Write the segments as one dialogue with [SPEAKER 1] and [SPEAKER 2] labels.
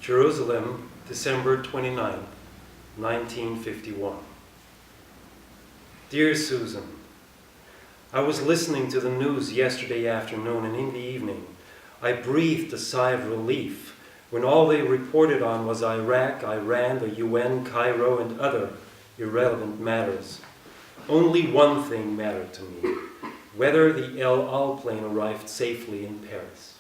[SPEAKER 1] Jerusalem, December 29, 1951. Dear Susan, I was listening to the news yesterday afternoon, and in the evening I breathed a sigh of relief when all they reported on was Iraq, Iran, the UN, Cairo, and other irrelevant matters. Only one thing mattered to me: whether the El Al plane arrived safely in Paris.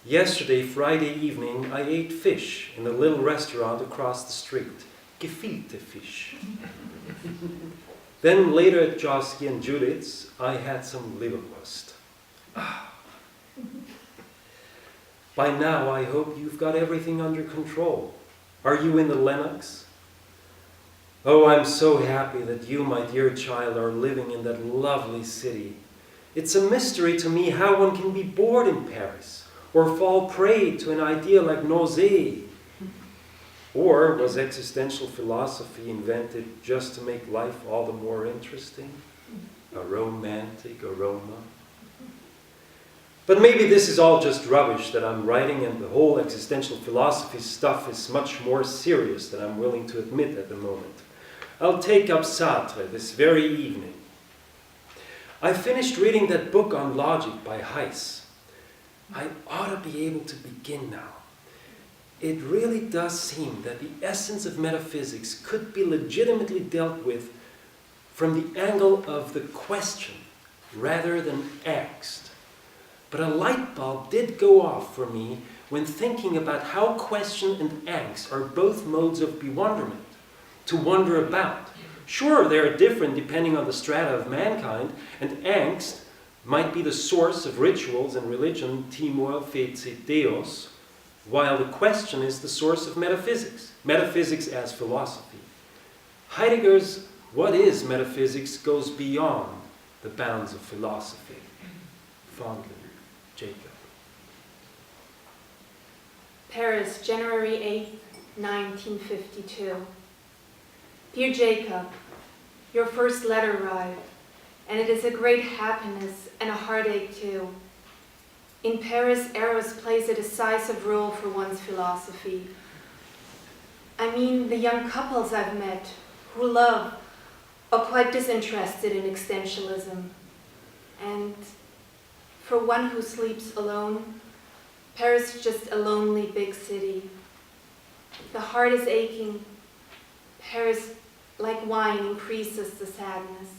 [SPEAKER 1] Yesterday, Friday evening, I ate fish in a little restaurant across the street. Gefilte fish. Then later at Josky and Judith's, I had some leberwurst. By now, I hope you've got everything under control. Are you in the Lennox? Oh, I'm so happy that you, my dear child, are living in that lovely city. It's a mystery to me how one can be bored in Paris, or fall prey to an idea like nausea. Or was existential philosophy invented just to make life all the more interesting? A romantic aroma. But maybe this is all just rubbish that I'm writing, and the whole existential philosophy stuff is much more serious than I'm willing to admit at the moment. I'll take up Sartre this very evening. I finished reading that book on logic by Heiss. I ought to be able to begin now. It really does seem that the essence of metaphysics could be legitimately dealt with from the angle of the question rather than angst. But a light bulb did go off for me when thinking about how question and angst are both modes of bewilderment, to wonder about. Sure, they are different depending on the strata of mankind, and angst might be the source of rituals and religion, timor fecit Deus, while the question is the source of metaphysics as philosophy. Heidegger's "What is metaphysics?" goes beyond the bounds of philosophy. Fondly, Jacob.
[SPEAKER 2] Paris, January 8th, 1952. Dear Jacob, your first letter arrived, and it is a great happiness and a heartache too. In Paris, Eros plays a decisive role for one's philosophy. I mean, the young couples I've met who love are quite disinterested in existentialism. And for one who sleeps alone, Paris is just a lonely big city. The heart is aching. Paris, like wine, increases the sadness.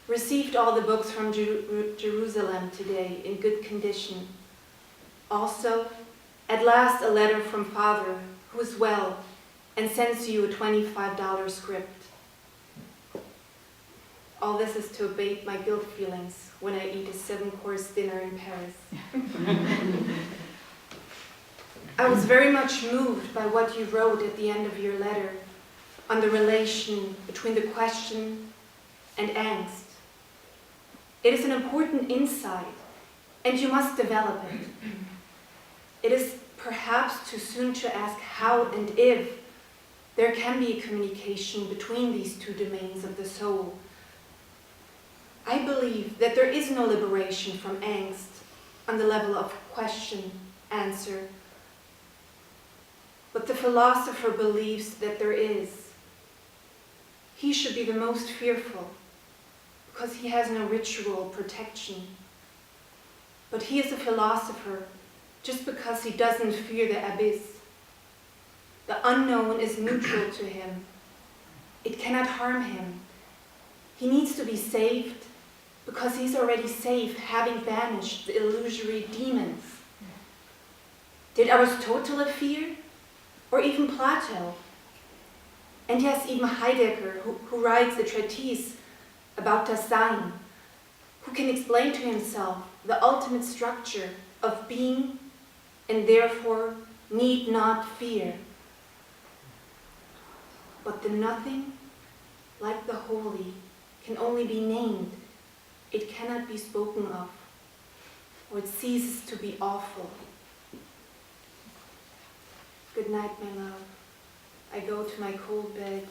[SPEAKER 2] Received all the books from Jerusalem today in good condition. Also, at last a letter from Father, who is well, and sends you a $25 script. All this is to abate my guilt feelings when I eat a 7-course dinner in Paris. I was very much moved by what you wrote at the end of your letter on the relation between the question and angst. It is an important insight, and you must develop it. It is perhaps too soon to ask how and if there can be a communication between these two domains of the soul. I believe that there is no liberation from angst on the level of question-answer, but the philosopher believes that there is. He should be the most fearful, because he has no ritual protection. But he is a philosopher just because he doesn't fear the abyss. The unknown is neutral to him. It cannot harm him. He needs to be saved because he's already safe, having banished the illusory demons. Did Aristotle fear? Or even Plato? And yes, even Heidegger, who writes a treatise about das Sein, who can explain to himself the ultimate structure of being and therefore need not fear. But the nothing, like the holy, can only be named. It cannot be spoken of, or it ceases to be awful. Good night, my love. I go to my cold bed.